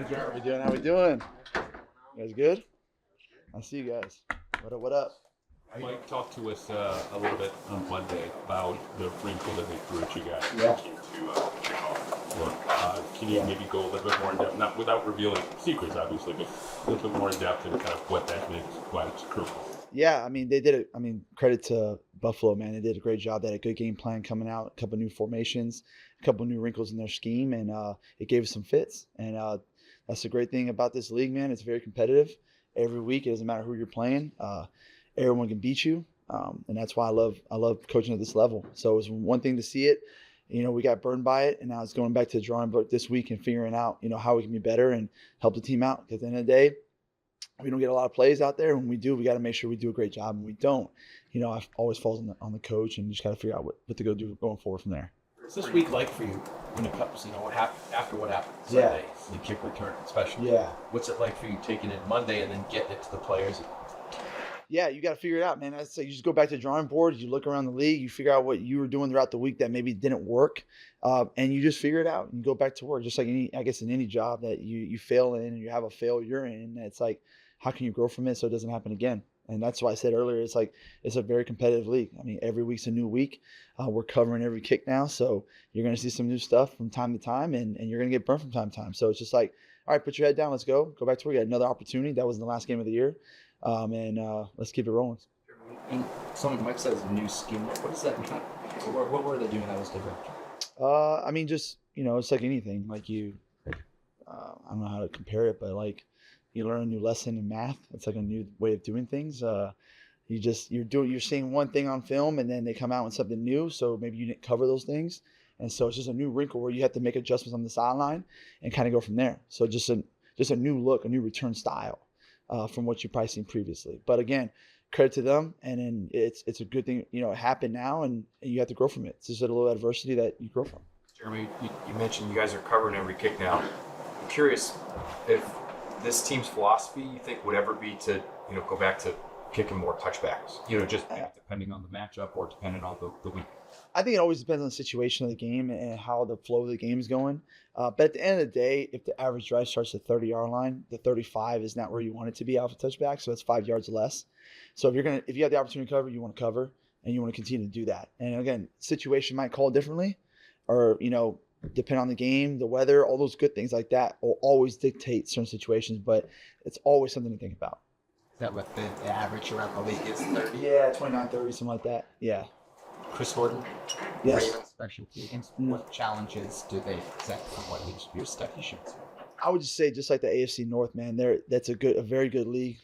How we doing? How we doing? You guys good? I see you guys. What up? What up? Mike talked to us a little bit on Monday about the wrinkle that they threw at you guys when Yeah. it came to kickoff. Can you maybe go a little bit more in depth, not without revealing secrets, obviously, but a little bit more in depth into kind of what that means, why it's crucial. Yeah, I mean they did it. I mean credit to Buffalo, man. They did a great job. They had a good game plan coming out. A couple new formations, a couple new wrinkles in their scheme, and it gave us some fits. And that's the great thing about this league, man. It's very competitive. Every week, it doesn't matter who you're playing. Everyone can beat you, and that's why I love coaching at this level. So it was one thing to see it. We got burned by it, and now it's going back to the drawing board this week and figuring out how we can be better and help the team out. Because at the end of the day, we don't get a lot of plays out there. When we do, we got to make sure we do a great job. And we don't, it always falls on the coach, and you just got to figure out what to go do going forward from there. What's this week like for you when it comes, what happened after what happened Yeah. Sunday, the kick return especially? Yeah. What's it like for you taking it Monday and then getting it to the players? Yeah, you got to figure it out, man. That's like you just go back to the drawing board. You look around the league. You figure out what you were doing throughout the week that maybe didn't work, and you just figure it out and go back to work. Just like in any job that you fail in and you have a failure in, it's like how can you grow from it so it doesn't happen again? And that's why I said earlier, it's like it's a very competitive league. I mean, every week's a new week. We're covering every kick now, so you're going to see some new stuff from time to time, and you're going to get burned from time to time. So it's just like, all right, put your head down. Let's go back to work. You got another opportunity. That was in the last game of the year. And let's keep it rolling. And something Mike says new scheme. What does that mean? What were they doing that was different? I mean, just it's like anything. Like I don't know how to compare it, but like you learn a new lesson in math. It's like a new way of doing things. You're seeing one thing on film, and then they come out with something new. So maybe you didn't cover those things, and so it's just a new wrinkle where you have to make adjustments on the sideline and kind of go from there. So just a new look, a new return style. From what you've probably seen previously. But again, credit to them, and then it's a good thing, it happened now, and you have to grow from it. It's just a little adversity that you grow from. Jeremy, you mentioned you guys are covering every kick now. I'm curious if this team's philosophy you think would ever be to, go back to kicking more touchbacks, just depending on the matchup or depending on the week. I think it always depends on the situation of the game and how the flow of the game is going. But at the end of the day, if the average drive starts at the 30-yard line, the 35 is not where you want it to be off a touchback, so it's 5 yards less. So if you have the opportunity to cover, you want to cover, and you want to continue to do that. And again, situation might call differently, or depend on the game, the weather, all those good things like that will always dictate certain situations. But it's always something to think about. Is that what the average around the league is? 30. Yeah, 29, 30, something like that. Yeah. Chris Horton. Yes. Ravens specialty. And what challenges do they present from what your study shows? I would just say, just like the AFC North, man, that's a very good league.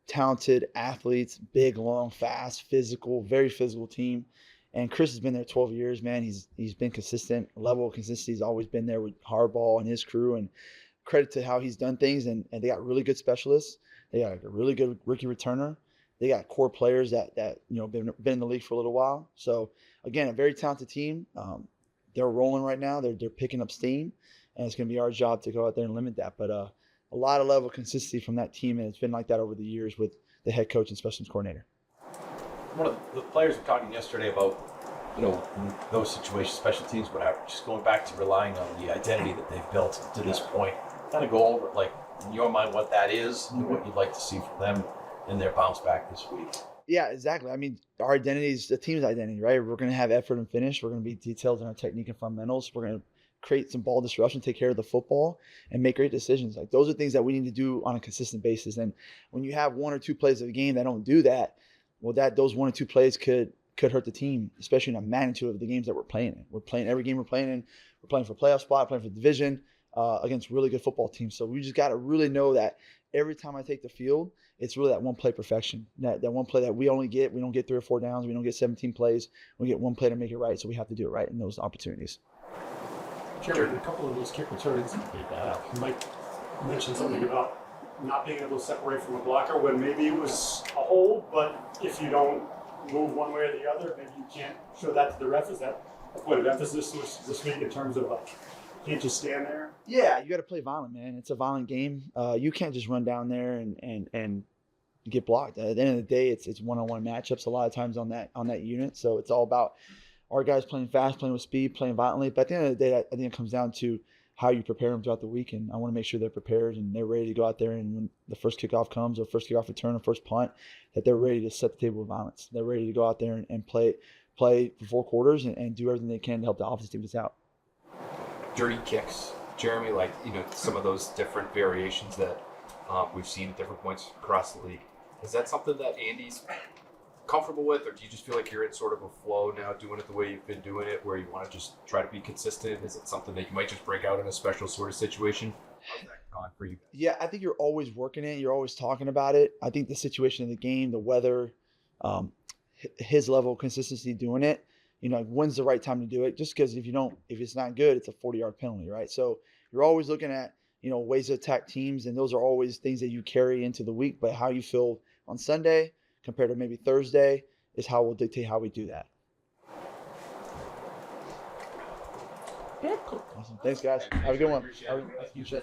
Talented athletes, big, long, fast, physical, very physical team. And Chris has been there 12 years, man. He's been consistent. Level of consistency has always been there with Harbaugh and his crew. And credit to how he's done things. And they got really good specialists. They got a really good rookie returner. They got core players that been in the league for a little while. So again, a very talented team. They're rolling right now. They're picking up steam, and it's going to be our job to go out there and limit that. But a lot of level of consistency from that team, and it's been like that over the years with the head coach and special teams coordinator. One of the players were talking yesterday about, in those situations, special teams, whatever, just going back to relying on the identity that they've built to this point. Kind of go over, like, in your mind, what that is and what you'd like to see from them in their bounce back this week. Yeah, exactly. I mean, our identity is the team's identity, right? We're going to have effort and finish. We're going to be detailed in our technique and fundamentals. We're going to create some ball disruption, take care of the football, and make great decisions. Like those are things that we need to do on a consistent basis. And when you have one or two plays of a game that don't do that, well, those one or two plays could hurt the team, especially in the magnitude of the games that we're playing in. We're playing every game we're playing in. We're playing for playoff spot, playing for division against really good football teams. So we just got to really know that every time I take the field, it's really that one play perfection. That one play that we don't get 3 or 4 downs. We don't get 17 plays. We get one play to make it right. So we have to do it right in those opportunities. Jeremy, a couple of those kick returns, Mike mentioned something about not being able to separate from a blocker when maybe it was a hold, but if you don't move one way or the other, maybe you can't show that to the ref. Is that a point of emphasis this week in terms of like, you can't just stand there? Yeah, you got to play violent, man. It's a violent game. You can't just run down there and get blocked. At the end of the day, it's one-on-one matchups a lot of times on that unit. So it's all about our guys playing fast, playing with speed, playing violently. But at the end of the day, I think it comes down to how you prepare them throughout the week. And I want to make sure they're prepared and they're ready to go out there. And when the first kickoff comes, or first kickoff return, or first punt, that they're ready to set the table of violence. They're ready to go out there and play for 4 quarters and do everything they can to help the offense team this out. Dirty kicks, Jeremy, like, some of those different variations that we've seen at different points across the league. Is that something that Andy's comfortable with, or do you just feel like you're in sort of a flow now, doing it the way you've been doing it, where you want to just try to be consistent? Is it something that you might just break out in a special sort of situation? How's that gone for you? Yeah, I think you're always working it. You're always talking about it. I think the situation of the game, the weather, his level of consistency doing it, like when's the right time to do it? Just because if it's not good, it's a 40-yard penalty, right? So you're always looking at, ways to attack teams, and those are always things that you carry into the week. But how you feel on Sunday compared to maybe Thursday is how we'll dictate how we do that. Yeah, cool. Awesome. Thanks, guys. Have a good one. Appreciate it. Have a-